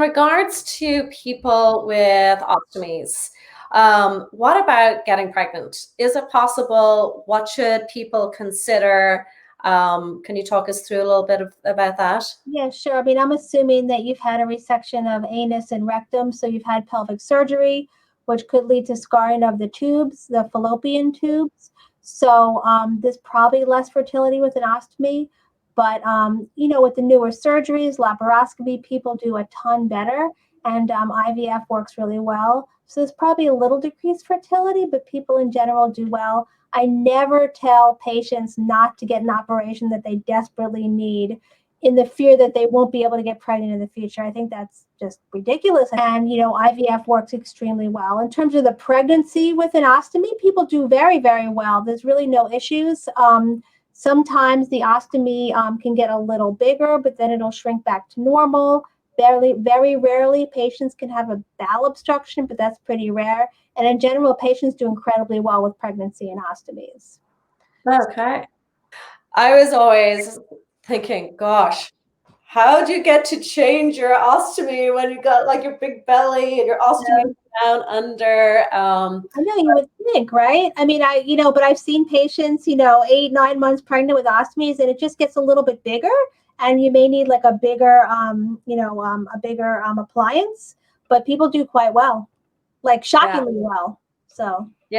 Regards to people with ostomies, what about getting pregnant? Is it possible? What should people consider? Can you talk us through a little bit about that? Yeah, sure. I mean, I'm assuming that you've had a resection of anus and rectum, so you've had pelvic surgery, which could lead to scarring of the tubes, the fallopian tubes. So there's probably less fertility with an ostomy, but with the newer surgeries, laparoscopy, people do a ton better, and IVF works really well. So there's probably a little decreased fertility, but people in general do well. I never tell patients not to get an operation that they desperately need in the fear that they won't be able to get pregnant in the future. I think that's just ridiculous. And, IVF works extremely well. In terms of the pregnancy with an ostomy, people do very, very well. There's really no issues. Sometimes the ostomy can get a little bigger, but then it'll shrink back to normal. Very rarely, patients can have a bowel obstruction, but that's pretty rare. And in general, patients do incredibly well with pregnancy and ostomies. Okay. I was always thinking, gosh, how do you get to change your ostomy when you got like your big belly and your ostomy down under? I know you would think, right? I mean, but I've seen patients, 8, 9 months pregnant with ostomies, and it just gets a little bit bigger, and you may need like a bigger, appliance. But people do quite well, like shockingly well. So yeah.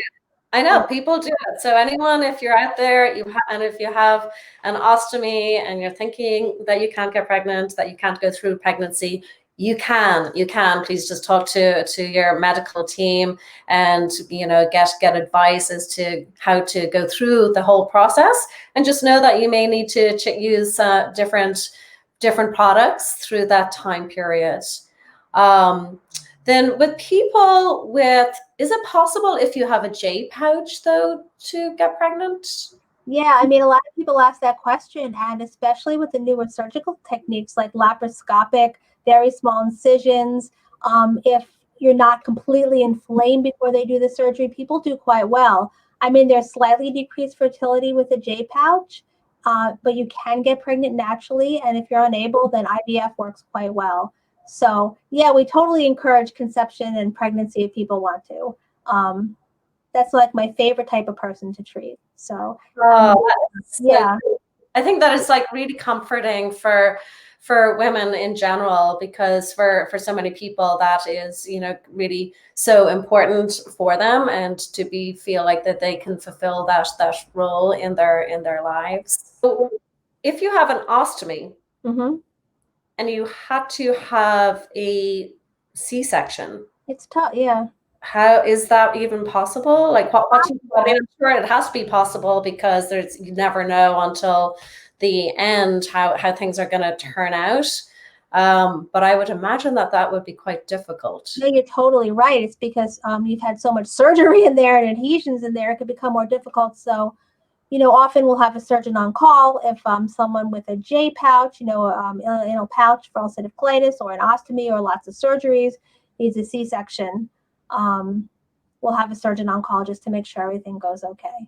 I know people do it. So anyone, if you're out there, and if you have an ostomy and you're thinking that you can't get pregnant, that you can't go through pregnancy, you can. Please just talk to your medical team and get advice as to how to go through the whole process. And just know that you may need to use different products through that time period. Then with people with, is it possible if you have a J pouch though to get pregnant? Yeah, I mean, a lot of people ask that question, and especially with the newer surgical techniques like laparoscopic, very small incisions. If you're not completely inflamed before they do the surgery, people do quite well. I mean, there's slightly decreased fertility with a J pouch, but you can get pregnant naturally, and if you're unable, then IVF works quite well. So yeah, we totally encourage conception and pregnancy if people want to. That's like my favorite type of person to treat. So yeah, I think that is like really comforting for women in general, because for so many people that is really so important for them, and to feel like that they can fulfill that role in their lives. So if you have an ostomy, and you had to have a C-section. It's tough, yeah. How is that even possible? Like what do you, I mean, I'm sure it has to be possible, because you never know until the end how things are going to turn out. But I would imagine that would be quite difficult. No, you're totally right. It's because you've had so much surgery in there and adhesions in there, it could become more difficult. So often we'll have a surgeon on call if someone with a J pouch, anal pouch for ulcerative colitis, or an ostomy, or lots of surgeries, needs a C-section. We'll have a surgeon on call just to make sure everything goes okay.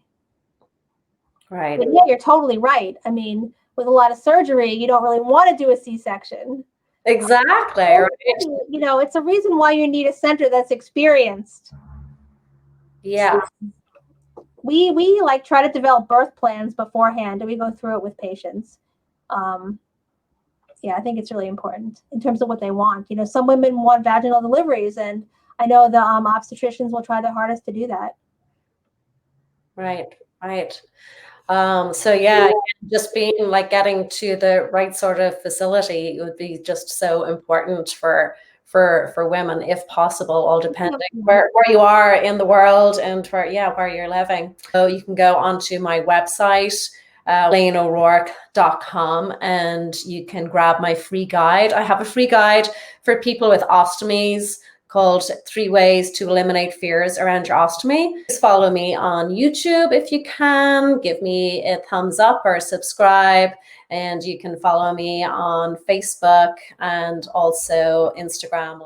Right. But yeah, you're totally right. I mean, with a lot of surgery, you don't really want to do a C-section. Exactly. Right. It's a reason why you need a center that's experienced. Yeah. We like try to develop birth plans beforehand, and we go through it with patients. Yeah, I think it's really important in terms of what they want. Some women want vaginal deliveries, and I know the obstetricians will try their hardest to do that. Right. So yeah, just being like getting to the right sort of facility would be just so important for women, if possible, all depending where you are in the world and where you're living. So you can go onto my website, ElaineO'Rourke.com, and you can grab my free guide. I have a free guide for people with ostomies called 3 Ways to Eliminate Fears Around Your Ostomy. Please follow me on YouTube if you can. Give me a thumbs up or subscribe. And you can follow me on Facebook and also Instagram.